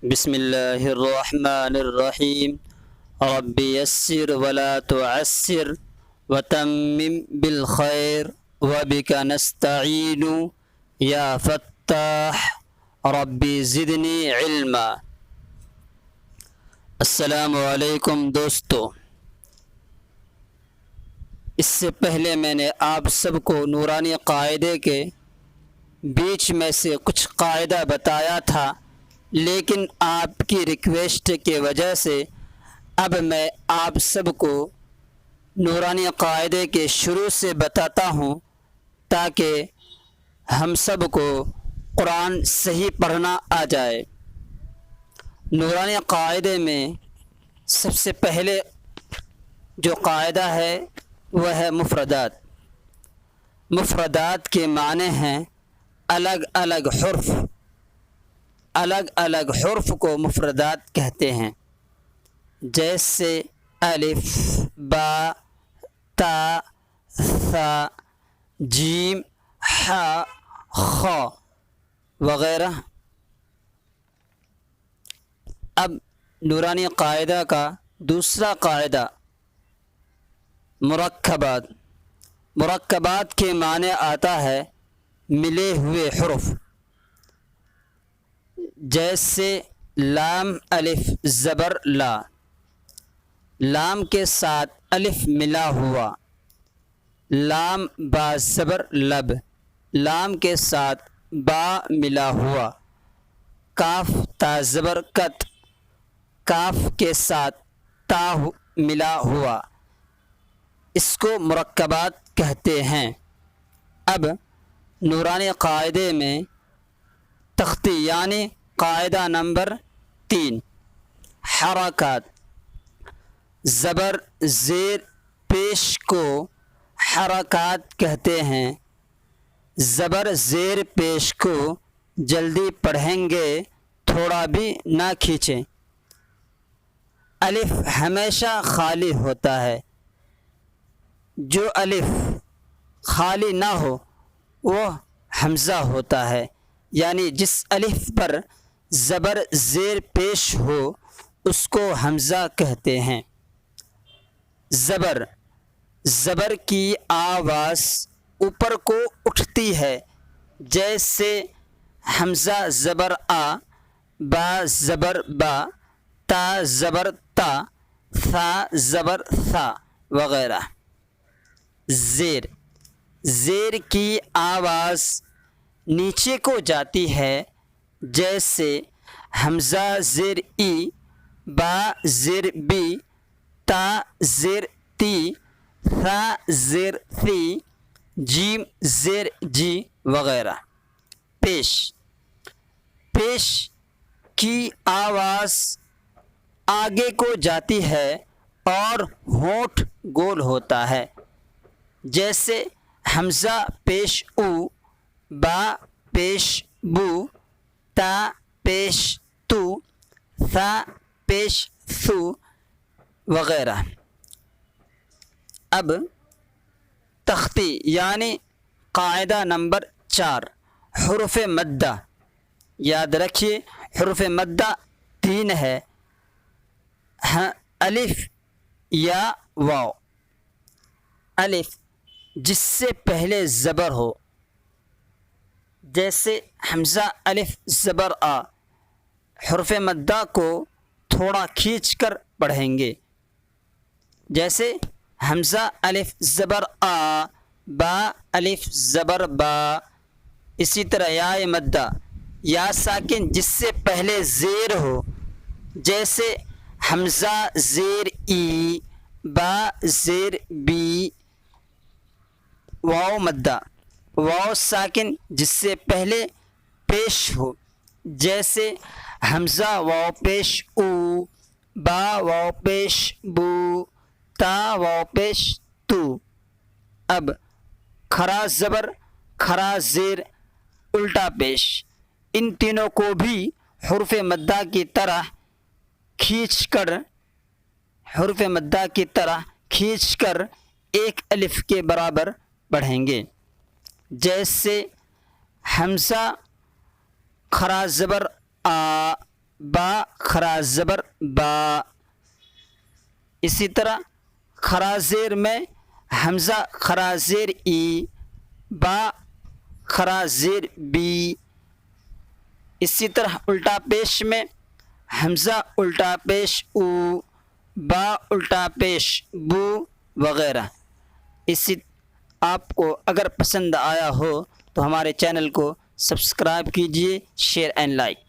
بسم اللہ الرحمن الرحیم رب یسر ولا تعسر وتمم بالخیر وبک نستعین یا فتاح رب زدنی علما۔ السلام علیکم دوستو، اس سے پہلے میں نے آپ سب کو نورانی قاعدے کے بیچ میں سے کچھ قاعدہ بتایا تھا، لیکن آپ کی ریکویسٹ کی وجہ سے اب میں آپ سب کو نورانی قاعدے کے شروع سے بتاتا ہوں تاکہ ہم سب کو قرآن صحیح پڑھنا آ جائے۔ نورانی قاعدے میں سب سے پہلے جو قاعدہ ہے وہ ہے مفردات۔ مفردات کے معنی ہیں الگ الگ حرف۔ الگ الگ حرف کو مفردات کہتے ہیں، جیسے الف، با، تا، ثا، جیم، حا، خا وغیرہ۔ اب نورانی قاعدہ کا دوسرا قاعدہ مرکبات۔ مرکبات کے معنی آتا ہے ملے ہوئے حرف، جیسے لام الف زبر لا، لام کے ساتھ الف ملا ہوا، لام با زبر لب، لام کے ساتھ با ملا ہوا، کاف تا زبر کت، کاف کے ساتھ تا ملا ہوا، اس کو مرکبات کہتے ہیں۔ اب نورانی قاعدے میں تختی یعنی قاعدہ نمبر 3، حرکات۔ زبر زیر پیش کو حرکات کہتے ہیں۔ زبر زیر پیش کو جلدی پڑھیں گے، تھوڑا بھی نہ کھینچیں۔ الف ہمیشہ خالی ہوتا ہے، جو الف خالی نہ ہو وہ حمزہ ہوتا ہے، یعنی جس الف پر زبر زیر پیش ہو اس کو حمزہ کہتے ہیں۔ زبر، زبر کی آواز اوپر کو اٹھتی ہے، جیسے حمزہ زبر آ، با زبر با، تا زبر تا، ثا زبر ثا وغیرہ۔ زیر، زیر کی آواز نیچے کو جاتی ہے، جیسے حمزہ زیر ای، با زیر بی، تا زیر تی، ثا زیر ثی، جیم زیر جی وغیرہ۔ پیش، پیش کی آواز آگے کو جاتی ہے اور ہونٹ گول ہوتا ہے، جیسے حمزہ پیش او، با پیش بو، تا پیش تو، ثا پیش ثو وغیرہ۔ اب تختی یعنی قاعدہ نمبر 4، حروف مدہ۔ یاد رکھیے حروف مدہ 3 ہے، الف یا واو۔ الف جس سے پہلے زبر ہو، جیسے حمزہ الف زبر آ، حرف مدہ کو تھوڑا کھینچ کر پڑھیں گے، جیسے حمزہ الف زبر آ، با الف زبر با۔ اسی طرح یا مدہ، یا ساکن جس سے پہلے زیر ہو، جیسے حمزہ زیر ای، با زیر بی۔ واو مدہ، واو ساکن جس سے پہلے پیش ہو، جیسے حمزہ واو پیش او، با واو پیش بو، تا واو پیش تو۔ اب کھڑا زبر، کھڑا زیر، الٹا پیش، ان تینوں کو بھی حروف مدہ کی طرح کھینچ کر ایک الف کے برابر پڑھیں گے، جیسے حمزہ کھڑا زبر آ، با خرا زبر با. اسی طرح خرا زیر میں حمزہ خرا زیر ای، با خرا زیر بی. اسی طرح الٹا پیش میں حمزہ الٹا پیش او، با الٹا پیش بو وغیرہ. اسی آپ کو اگر پسند آیا ہو تو ہمارے چینل کو سبسکرائب کیجیے، شیئر اینڈ لائک.